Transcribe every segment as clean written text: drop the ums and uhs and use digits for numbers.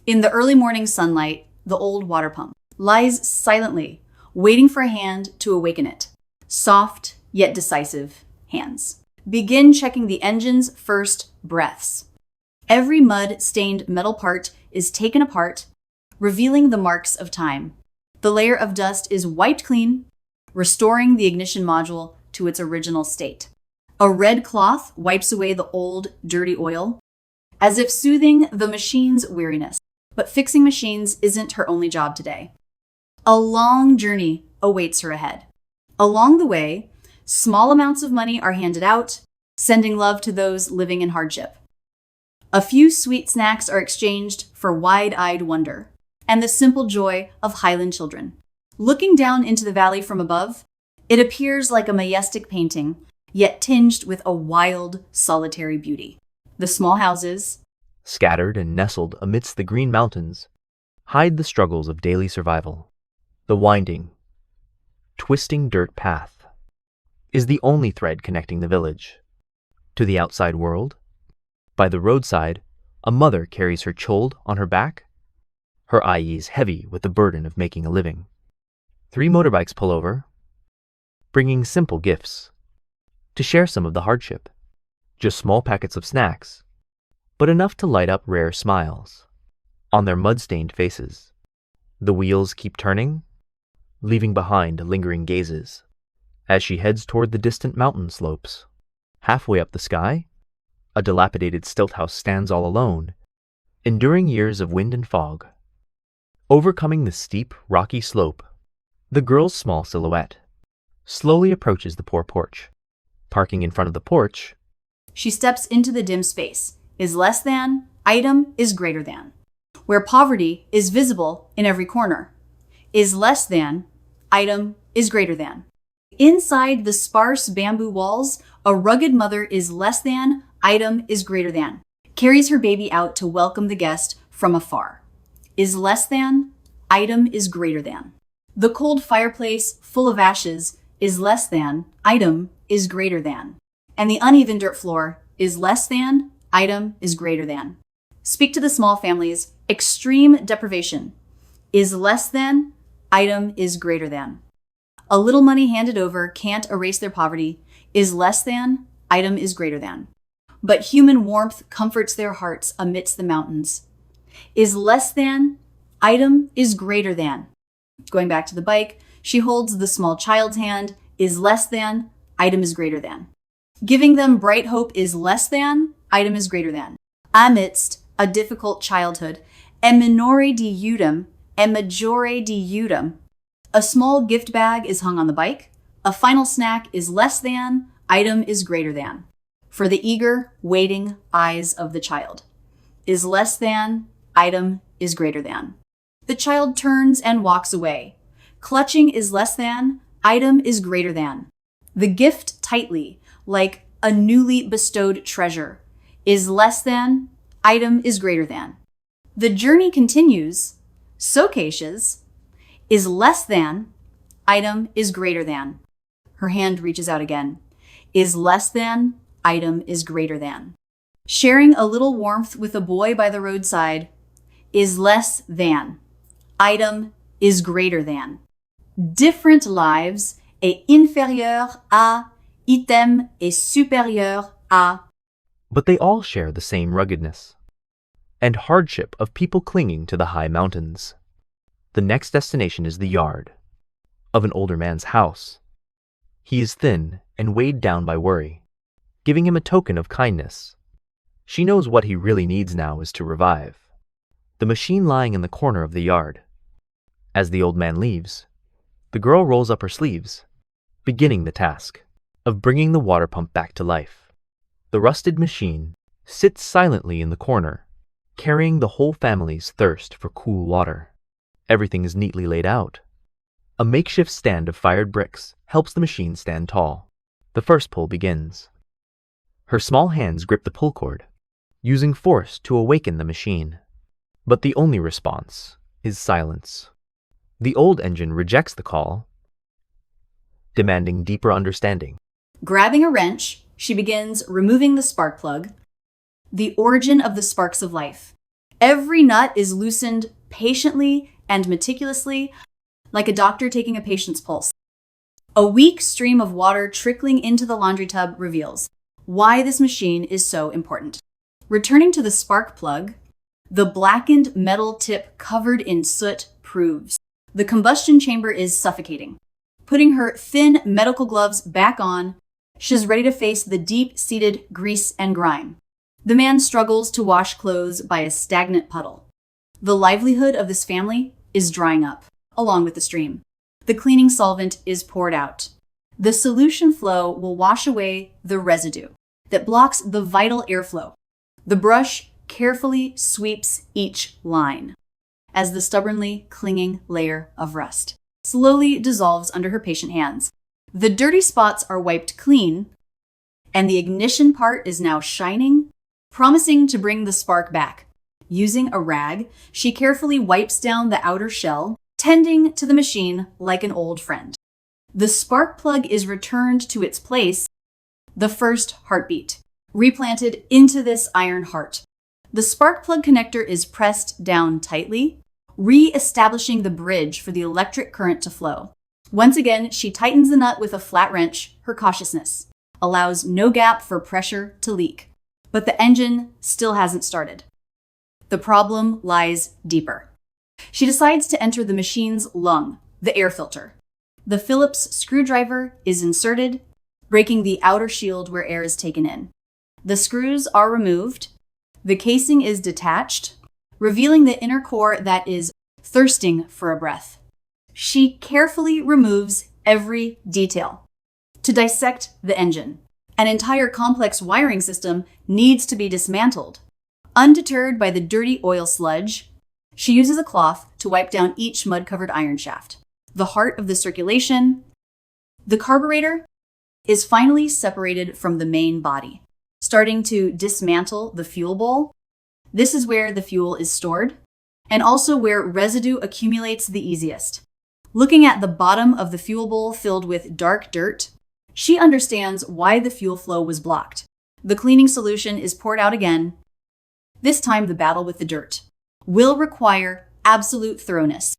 In the early morning sunlight, the old water pump lies silently, waiting for a hand to awaken it. Soft, yet decisive hands begin checking the engine's first breaths. Every mud-stained metal part is taken apart, revealing the marks of time. The layer of dust is wiped clean, restoring the ignition module to its original state. A red cloth wipes away the old, dirty oil, as if soothing the machine's weariness. But fixing machines isn't her only job today. A long journey awaits her ahead. Along the way, small amounts of money are handed out, sending love to those living in hardship. A few sweet snacks are exchanged for wide-eyed wonder and the simple joy of highland children. Looking down into the valley from above, it appears like a majestic painting, yet tinged with a wild, solitary beauty. The small houses, scattered and nestled amidst the green mountains, hide the struggles of daily survival. The winding, twisting dirt path is the only thread connecting the village to the outside world. By the roadside, a mother carries her child on her back, her eyes heavy with the burden of making a living. 3 motorbikes pull over, bringing simple gifts to share some of the hardship. Just small packets of snacks, but enough to light up rare smiles on their mud-stained faces. The wheels keep turning, leaving behind lingering gazes as she heads toward the distant mountain slopes. Halfway up the sky, a dilapidated stilt house stands all alone, enduring years of wind and fog. Overcoming the steep, rocky slope, the girl's small silhouette slowly approaches the poor porch. Parking in front of the porch, she steps into the dim space. Is less than, item is greater than. Where poverty is visible in every corner. Is less than, item is greater than. Inside the sparse bamboo walls, a rugged mother is less than, item is greater than. Carries her baby out to welcome the guest from afar. Is less than, item is greater than. The cold fireplace full of ashes is less than, item is greater than. And the uneven dirt floor is less than, item is greater than. Speak to the small families. Extreme deprivation is less than, item is greater than. A little money handed over can't erase their poverty, is less than, item is greater than. But human warmth comforts their hearts amidst the mountains. Is less than, item is greater than. Going back to the bike, she holds the small child's hand, is less than, item is greater than. Giving them bright hope is less than, item is greater than. Amidst a difficult childhood, e minore di iudem, e maggiore di iudem. A small gift bag is hung on the bike. A final snack is less than, item is greater than. For the eager, waiting eyes of the child. Is less than, item is greater than. The child turns and walks away. Clutching is less than, item is greater than. The gift tightly, like a newly bestowed treasure, is less than, item is greater than. The journey continues, so cautious, is less than, item is greater than. Her hand reaches out again. Is less than, item is greater than. Sharing a little warmth with a boy by the roadside is less than, item is greater than. Different lives est inférieur à, item est supérieur à. But they all share the same ruggedness and hardship of people clinging to the high mountains. The next destination is the yard of an older man's house. He is thin and weighed down by worry, giving him a token of kindness. She knows what he really needs now is to revive the machine lying in the corner of the yard. As the old man leaves, the girl rolls up her sleeves, beginning the task of bringing the water pump back to life. The rusted machine sits silently in the corner, carrying the whole family's thirst for cool water. Everything is neatly laid out. A makeshift stand of fired bricks helps the machine stand tall. The first pull begins. Her small hands grip the pull cord, using force to awaken the machine. But the only response is silence. The old engine rejects the call, demanding deeper understanding. Grabbing a wrench, she begins removing the spark plug, the origin of the sparks of life. Every nut is loosened patiently and meticulously, like a doctor taking a patient's pulse. A weak stream of water trickling into the laundry tub reveals why this machine is so important. Returning to the spark plug, the blackened metal tip covered in soot proves the combustion chamber is suffocating. Putting her thin medical gloves back on, she's ready to face the deep-seated grease and grime. The man struggles to wash clothes by a stagnant puddle. The livelihood of this family is drying up, along with the stream. The cleaning solvent is poured out. The solution flow will wash away the residue that blocks the vital airflow. The brush carefully sweeps each line as the stubbornly clinging layer of rust slowly dissolves under her patient hands. The dirty spots are wiped clean, and the ignition part is now shining, promising to bring the spark back. Using a rag, she carefully wipes down the outer shell, tending to the machine like an old friend. The spark plug is returned to its place, the first heartbeat, replanted into this iron heart. The spark plug connector is pressed down tightly, re-establishing the bridge for the electric current to flow. Once again, she tightens the nut with a flat wrench. Her cautiousness allows no gap for pressure to leak. But the engine still hasn't started. The problem lies deeper. She decides to enter the machine's lung, the air filter. The Phillips screwdriver is inserted, breaking the outer shield where air is taken in. The screws are removed. The casing is detached, revealing the inner core that is thirsting for a breath. She carefully removes every detail to dissect the engine. An entire complex wiring system needs to be dismantled. Undeterred by the dirty oil sludge, she uses a cloth to wipe down each mud-covered iron shaft. The heart of the circulation, the carburetor, is finally separated from the main body, starting to dismantle the fuel bowl. This is where the fuel is stored, and also where residue accumulates the easiest. Looking at the bottom of the fuel bowl filled with dark dirt, she understands why the fuel flow was blocked. The cleaning solution is poured out again. This time, the battle with the dirt will require absolute thoroughness.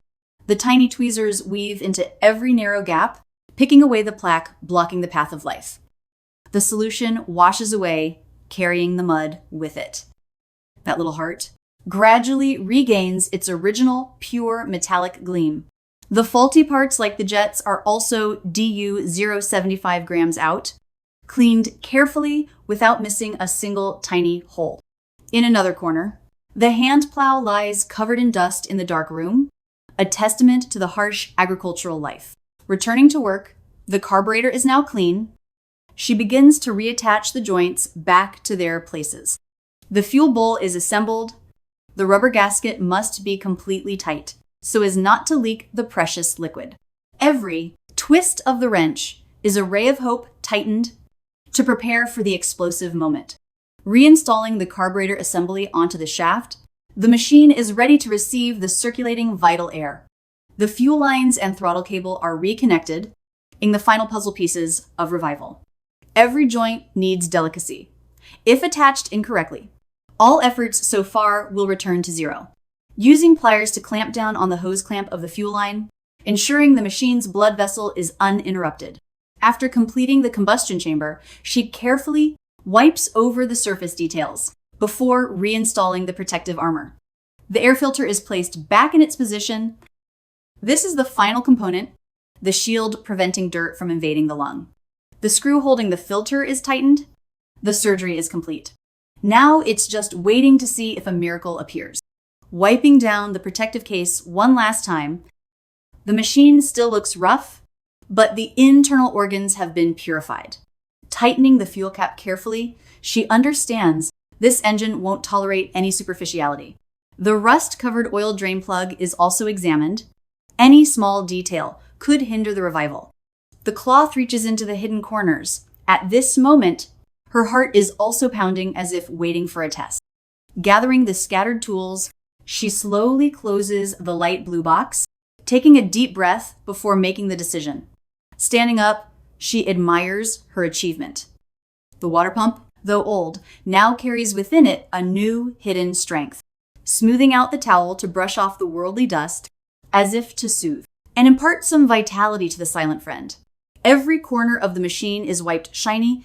The tiny tweezers weave into every narrow gap, picking away the plaque blocking the path of life. The solution washes away, carrying the mud with it. That little heart gradually regains its original pure metallic gleam. The faulty parts, like the jets, are also DU 0.75 grams out, cleaned carefully without missing a single tiny hole. In another corner, the hand plow lies covered in dust in the dark room, a testament to the harsh agricultural life. Returning to work, the carburetor is now clean. She begins to reattach the joints back to their places. The fuel bowl is assembled. The rubber gasket must be completely tight so as not to leak the precious liquid. Every twist of the wrench is a ray of hope tightened to prepare for the explosive moment. Reinstalling the carburetor assembly onto the shaft, the machine is ready to receive the circulating vital air. The fuel lines and throttle cable are reconnected in the final puzzle pieces of revival. Every joint needs delicacy. If attached incorrectly, all efforts so far will return to zero. Using pliers to clamp down on the hose clamp of the fuel line, ensuring the machine's blood vessel is uninterrupted. After completing the combustion chamber, she carefully wipes over the surface details before reinstalling the protective armor. The air filter is placed back in its position. This is the final component, the shield preventing dirt from invading the lung. The screw holding the filter is tightened. The surgery is complete. Now it's just waiting to see if a miracle appears. Wiping down the protective case one last time, the machine still looks rough, but the internal organs have been purified. Tightening the fuel cap carefully, she understands this engine won't tolerate any superficiality. The rust-covered oil drain plug is also examined. Any small detail could hinder the revival. The cloth reaches into the hidden corners. At this moment, her heart is also pounding as if waiting for a test. Gathering the scattered tools, she slowly closes the light blue box, taking a deep breath before making the decision. Standing up, she admires her achievement. The water pump, though old, now carries within it a new hidden strength. smoothing out the towel to brush off the worldly dust, as if to soothe and impart some vitality to the silent friend. Every corner of the machine is wiped shiny,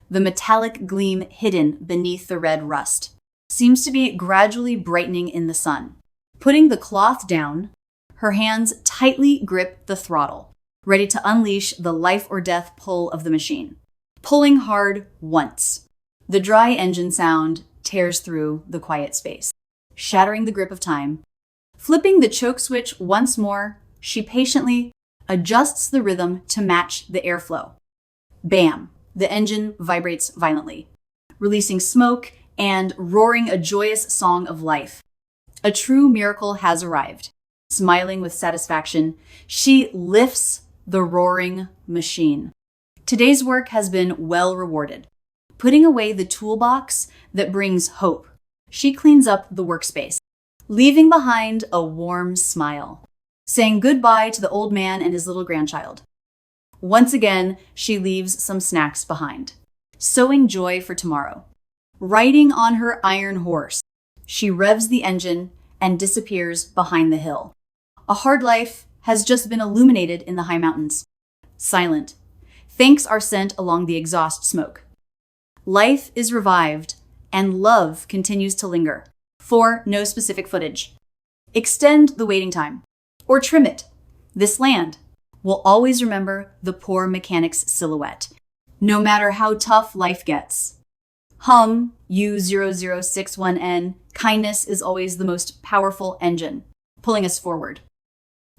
the metallic gleam hidden beneath the red rust seems to be gradually brightening in the sun. Putting the cloth down, her hands tightly grip the throttle, ready to unleash the life or death pull of the machine. Pulling hard once. The dry engine sound tears through the quiet space, shattering the grip of time. Flipping the choke switch once more, she patiently adjusts the rhythm to match the airflow. Bam! The engine vibrates violently, releasing smoke and roaring a joyous song of life. A true miracle has arrived. Smiling with satisfaction, she lifts the roaring machine. Today's work has been well rewarded. Putting away the toolbox that brings hope, she cleans up the workspace, leaving behind a warm smile, saying goodbye to the old man and his little grandchild. Once again, she leaves some snacks behind, sowing joy for tomorrow. Riding on her iron horse, she revs the engine and disappears behind the hill. A hard life has just been illuminated in the high mountains. Silent. Thanks are sent along the exhaust smoke. Life is revived, and love continues to linger. For no specific footage. Extend the waiting time, or trim it. This land will always remember the poor mechanic's silhouette, no matter how tough life gets. Hum U0061N, kindness is always the most powerful engine, pulling us forward.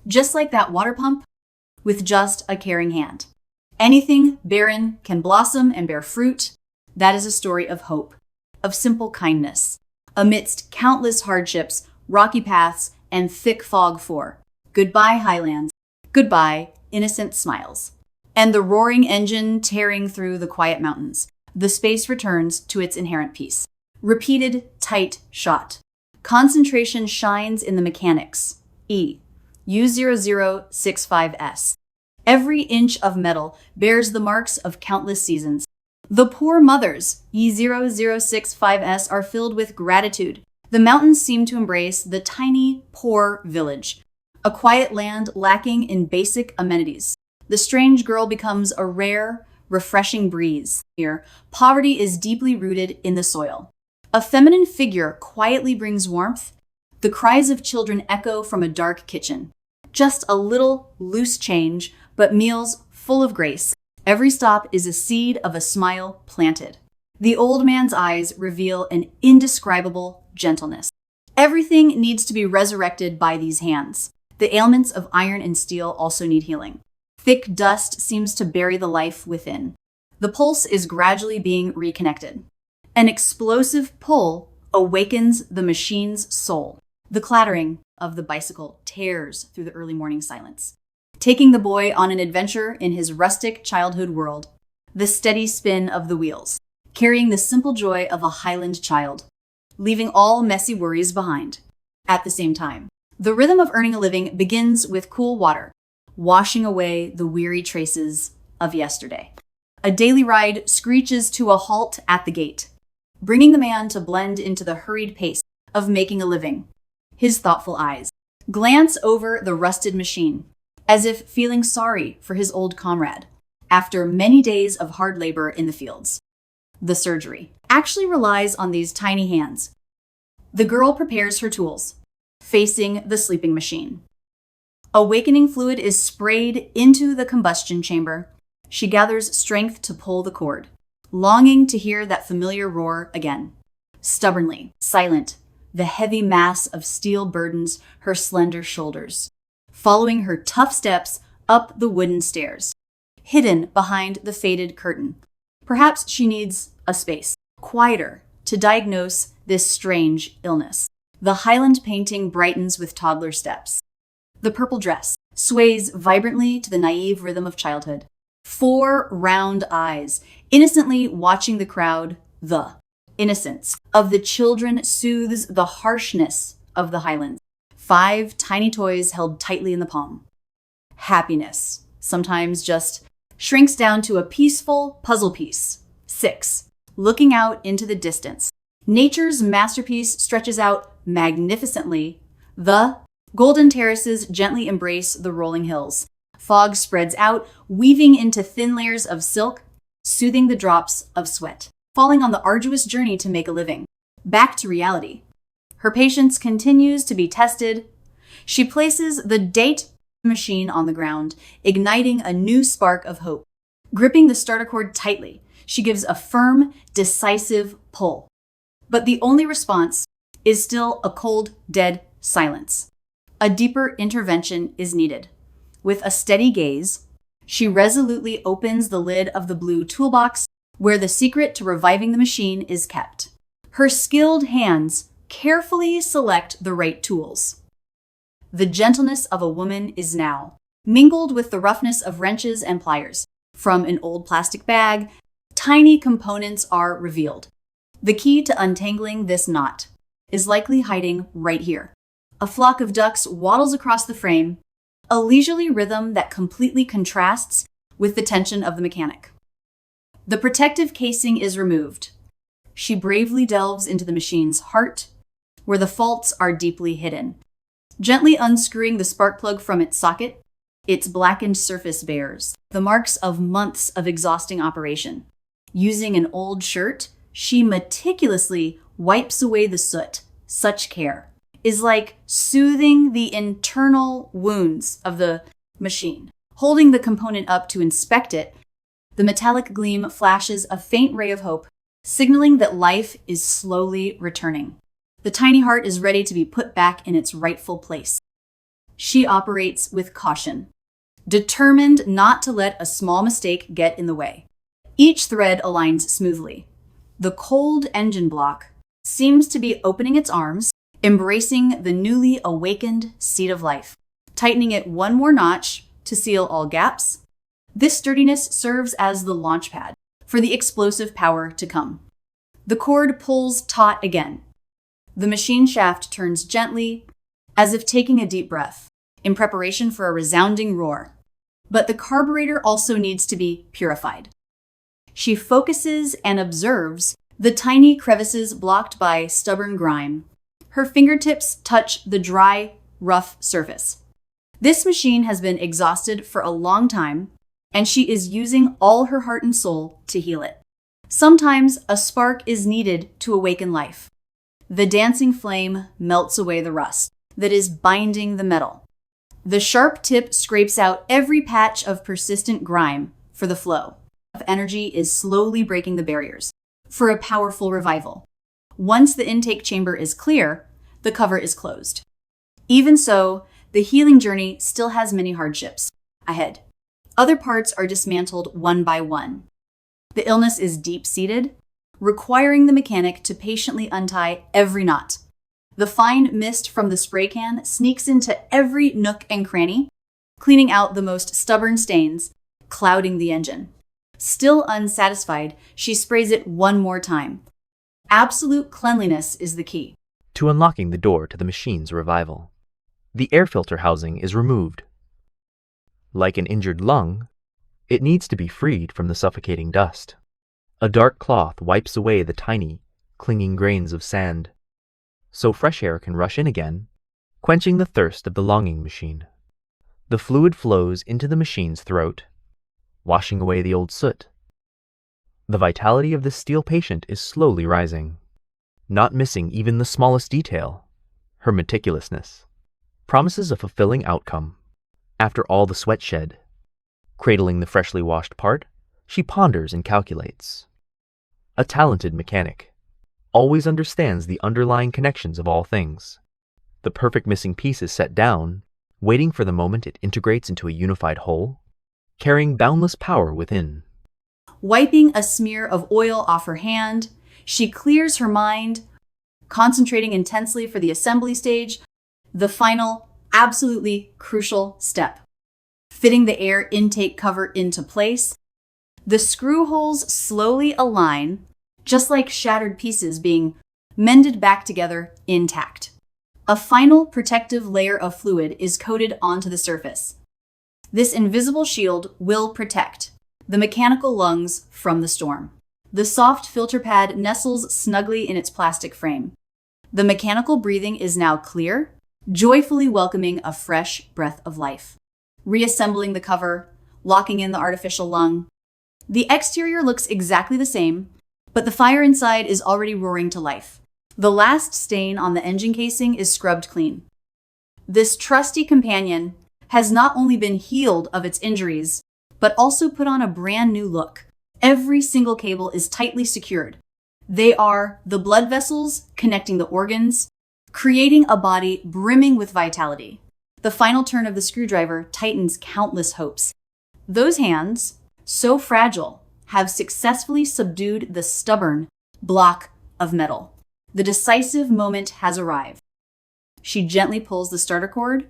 Just like that water pump, with just a caring hand. Anything barren can blossom and bear fruit. That is a story of hope, of simple kindness, amidst countless hardships, rocky paths, and thick fog for. Goodbye, highlands. Goodbye, innocent smiles. And the roaring engine tearing through the quiet mountains. The space returns to its inherent peace. Repeated, tight shot. Concentration shines in the mechanics. E. U0065S. Every inch of metal bears the marks of countless seasons. The poor mothers, E0065S, are filled with gratitude. The mountains seem to embrace the tiny, poor village, a quiet land lacking in basic amenities. The strange girl becomes a rare, refreshing breeze. Here, poverty is deeply rooted in the soil. A feminine figure quietly brings warmth. The cries of children echo from a dark kitchen. Just a little loose change, but meals full of grace. Every stop is a seed of a smile planted. The old man's eyes reveal an indescribable gentleness. Everything needs to be resurrected by these hands. The ailments of iron and steel also need healing. Thick dust seems to bury the life within. The pulse is gradually being reconnected. An explosive pull awakens the machine's soul. The clattering of the bicycle tears through the early morning silence, taking the boy on an adventure in his rustic childhood world. The steady spin of the wheels, carrying the simple joy of a highland child, leaving all messy worries behind. At the same time, the rhythm of earning a living begins with cool water, washing away the weary traces of yesterday. A daily ride screeches to a halt at the gate, bringing the man to blend into the hurried pace of making a living. His thoughtful eyes glance over the rusted machine, as if feeling sorry for his old comrade after many days of hard labor in the fields. The surgery actually relies on these tiny hands. The girl prepares her tools, facing the sleeping machine. Awakening fluid is sprayed into the combustion chamber. She gathers strength to pull the cord, longing to hear that familiar roar again. Stubbornly, silent, the heavy mass of steel burdens her slender shoulders, following her tough steps up the wooden stairs, hidden behind the faded curtain. Perhaps she needs a space, quieter, to diagnose this strange illness. The highland painting brightens with toddler steps. The purple dress sways vibrantly to the naive rhythm of childhood. 4 round eyes, innocently watching the crowd. The innocence of the children soothes the harshness of the highlands. 5 tiny toys held tightly in the palm. Happiness sometimes just shrinks down to a peaceful puzzle piece. 6. Looking out into the distance. Nature's masterpiece stretches out magnificently. The golden terraces gently embrace the rolling hills. Fog spreads out, weaving into thin layers of silk, soothing the drops of sweat, falling on the arduous journey to make a living. Back to reality. Her patience continues to be tested. She places the date machine on the ground, igniting a new spark of hope. Gripping the starter cord tightly, she gives a firm, decisive pull. But the only response is still a cold, dead silence. A deeper intervention is needed. With a steady gaze, she resolutely opens the lid of the blue toolbox where the secret to reviving the machine is kept. Her skilled hands carefully select the right tools. The gentleness of a woman is now mingled with the roughness of wrenches and pliers. From an old plastic bag, tiny components are revealed. The key to untangling this knot is likely hiding right here. A flock of ducks waddles across the frame, a leisurely rhythm that completely contrasts with the tension of the mechanic. The protective casing is removed. She bravely delves into the machine's heart, where the faults are deeply hidden. Gently unscrewing the spark plug from its socket, its blackened surface bears the marks of months of exhausting operation. Using an old shirt, she meticulously wipes away the soot. Such care is like soothing the internal wounds of the machine. Holding the component up to inspect it, the metallic gleam flashes a faint ray of hope, signaling that life is slowly returning. The tiny heart is ready to be put back in its rightful place. She operates with caution, determined not to let a small mistake get in the way. Each thread aligns smoothly. The cold engine block seems to be opening its arms, embracing the newly awakened seed of life. Tightening it one more notch to seal all gaps, this sturdiness serves as the launch pad for the explosive power to come. The cord pulls taut again. The machine shaft turns gently, as if taking a deep breath, in preparation for a resounding roar. But the carburetor also needs to be purified. She focuses and observes the tiny crevices blocked by stubborn grime. Her fingertips touch the dry, rough surface. This machine has been exhausted for a long time, and she is using all her heart and soul to heal it. Sometimes a spark is needed to awaken life. The dancing flame melts away the rust that is binding the metal. The sharp tip scrapes out every patch of persistent grime for the flow of energy is slowly breaking the barriers for a powerful revival. Once the intake chamber is clear, the cover is closed. Even so, the healing journey still has many hardships ahead. Other parts are dismantled one by one. The illness is deep-seated, requiring the mechanic to patiently untie every knot. The fine mist from the spray can sneaks into every nook and cranny, cleaning out the most stubborn stains, clouding the engine. Still unsatisfied, she sprays it one more time. Absolute cleanliness is the key to unlocking the door to the machine's revival. The air filter housing is removed. Like an injured lung, it needs to be freed from the suffocating dust. A dark cloth wipes away the tiny, clinging grains of sand, so fresh air can rush in again, quenching the thirst of the longing machine. The fluid flows into the machine's throat, washing away the old soot. The vitality of this steel patient is slowly rising, not missing even the smallest detail. Her meticulousness promises a fulfilling outcome. After all the sweat shed, cradling the freshly washed part, she ponders and calculates. A talented mechanic always understands the underlying connections of all things. The perfect missing piece is set down, waiting for the moment it integrates into a unified whole, carrying boundless power within. Wiping a smear of oil off her hand, she clears her mind, concentrating intensely for the assembly stage, the final, absolutely crucial step. Fitting the air intake cover into place, the screw holes slowly align, just like shattered pieces being mended back together intact. A final protective layer of fluid is coated onto the surface. This invisible shield will protect the mechanical lungs from the storm. The soft filter pad nestles snugly in its plastic frame. The mechanical breathing is now clear, joyfully welcoming a fresh breath of life. Reassembling the cover, locking in the artificial lung. The exterior looks exactly the same, but the fire inside is already roaring to life. The last stain on the engine casing is scrubbed clean. This trusty companion has not only been healed of its injuries, but also put on a brand new look. Every single cable is tightly secured. They are the blood vessels connecting the organs, creating a body brimming with vitality. The final turn of the screwdriver tightens countless hopes. Those hands, so fragile, have successfully subdued the stubborn block of metal. The decisive moment has arrived. She gently pulls the starter cord,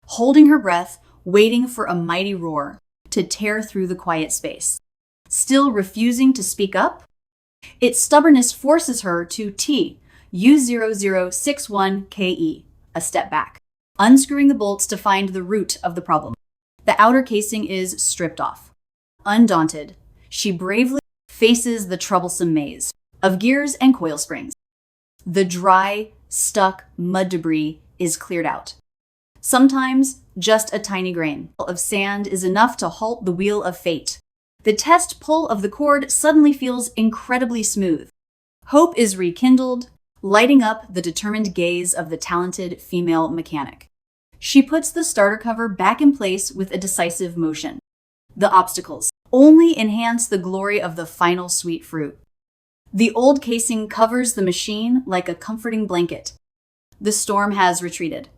holding her breath, waiting for a mighty roar to tear through the quiet space. Still refusing to speak up, its stubbornness forces her to U0061KE, a step back, unscrewing the bolts to find the root of the problem. The outer casing is stripped off. Undaunted, she bravely faces the troublesome maze of gears and coil springs. The dry, stuck mud debris is cleared out. Sometimes just a tiny grain of sand is enough to halt the wheel of fate. The test pull of the cord suddenly feels incredibly smooth. Hope is rekindled, lighting up the determined gaze of the talented female mechanic. She puts the starter cover back in place with a decisive motion. The obstacles only enhance the glory of the final sweet fruit. The old casing covers the machine like a comforting blanket. The storm has retreated.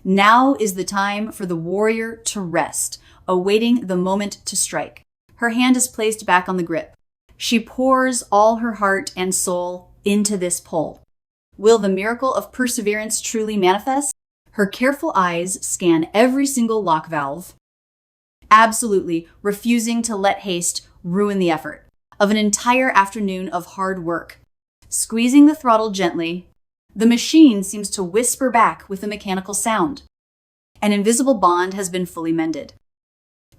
Now is the time for the warrior to rest, awaiting the moment to strike. Her hand is placed back on the grip. She pours all her heart and soul into this pull. Will the miracle of perseverance truly manifest? Her careful eyes scan every single lock valve, absolutely refusing to let haste ruin the effort of an entire afternoon of hard work. Squeezing the throttle gently, the machine seems to whisper back with a mechanical sound. An invisible bond has been fully mended.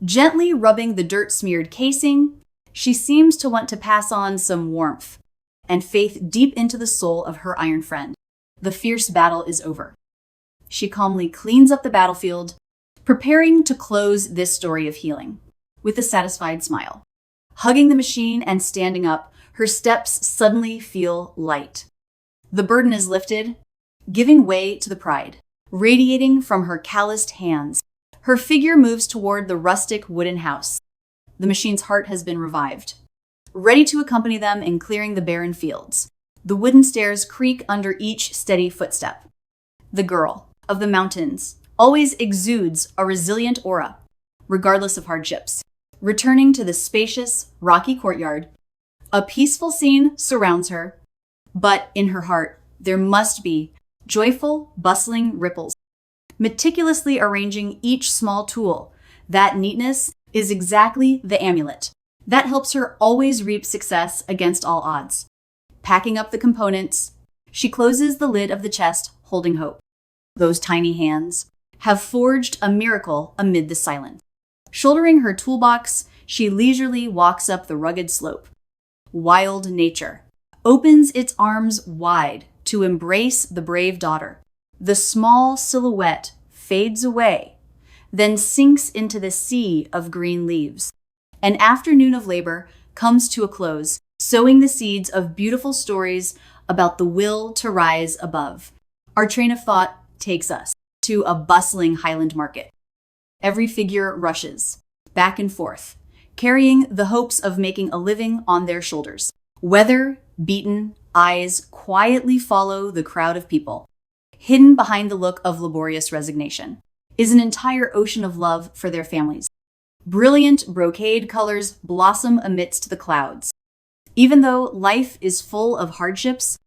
Gently rubbing the dirt-smeared casing, she seems to want to pass on some warmth and faith deep into the soul of her iron friend. The fierce battle is over. She calmly cleans up the battlefield, preparing to close this story of healing with a satisfied smile. Hugging the machine and standing up, her steps suddenly feel light. The burden is lifted, giving way to the pride, radiating from her calloused hands. Her figure moves toward the rustic wooden house. The machine's heart has been revived, ready to accompany them in clearing the barren fields. The wooden stairs creak under each steady footstep. The girl of the mountains always exudes a resilient aura, regardless of hardships. Returning to the spacious, rocky courtyard, a peaceful scene surrounds her, but in her heart, there must be joyful, bustling ripples. Meticulously arranging each small tool, that neatness is exactly the amulet that helps her always reap success against all odds. Packing up the components, she closes the lid of the chest, holding hope. Those tiny hands have forged a miracle amid the silence. Shouldering her toolbox, she leisurely walks up the rugged slope. Wild nature opens its arms wide to embrace the brave daughter. The small silhouette fades away, then sinks into the sea of green leaves. An afternoon of labor comes to a close, sowing the seeds of beautiful stories about the will to rise above. Our train of thought takes us to a bustling highland market. Every figure rushes back and forth, carrying the hopes of making a living on their shoulders. Weather-beaten eyes quietly follow the crowd of people. Hidden behind the look of laborious resignation is an entire ocean of love for their families. Brilliant brocade colors blossom amidst the clouds. Even though life is full of hardships,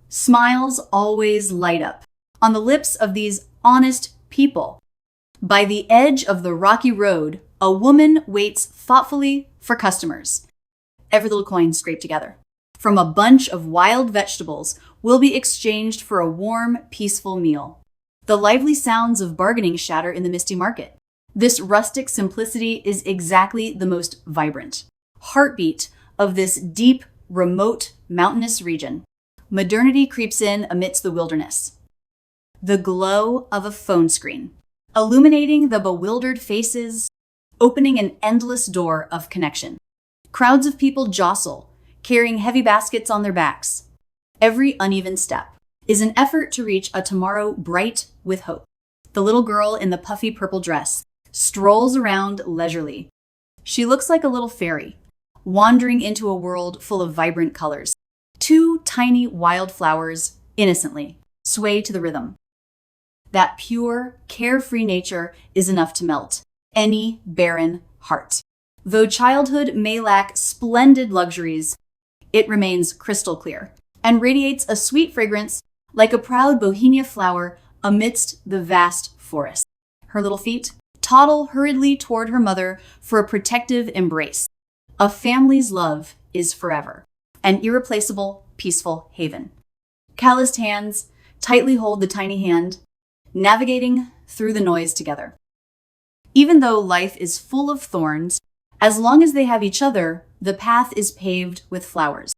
smiles always light up on the lips of these honest people. By the edge of the rocky road, a woman waits thoughtfully for customers. Every little coin scraped together from a bunch of wild vegetables will be exchanged for a warm, peaceful meal. The lively sounds of bargaining shatter in the misty market. This rustic simplicity is exactly the most vibrant heartbeat of this deep, remote, mountainous region. Modernity creeps in amidst the wilderness. The glow of a phone screen, illuminating the bewildered faces, opening an endless door of connection. Crowds of people jostle, carrying heavy baskets on their backs. Every uneven step is an effort to reach a tomorrow bright with hope. The little girl in the puffy purple dress strolls around leisurely. She looks like a little fairy, wandering into a world full of vibrant colors. Two tiny wildflowers innocently sway to the rhythm. That pure, carefree nature is enough to melt any barren heart. Though childhood may lack splendid luxuries, it remains crystal clear and radiates a sweet fragrance like a proud bohemia flower amidst the vast forest. Her little feet toddle hurriedly toward her mother for a protective embrace. A family's love is forever, an irreplaceable, peaceful haven. Calloused hands tightly hold the tiny hand, navigating through the noise together. Even though life is full of thorns, as long as they have each other, the path is paved with flowers.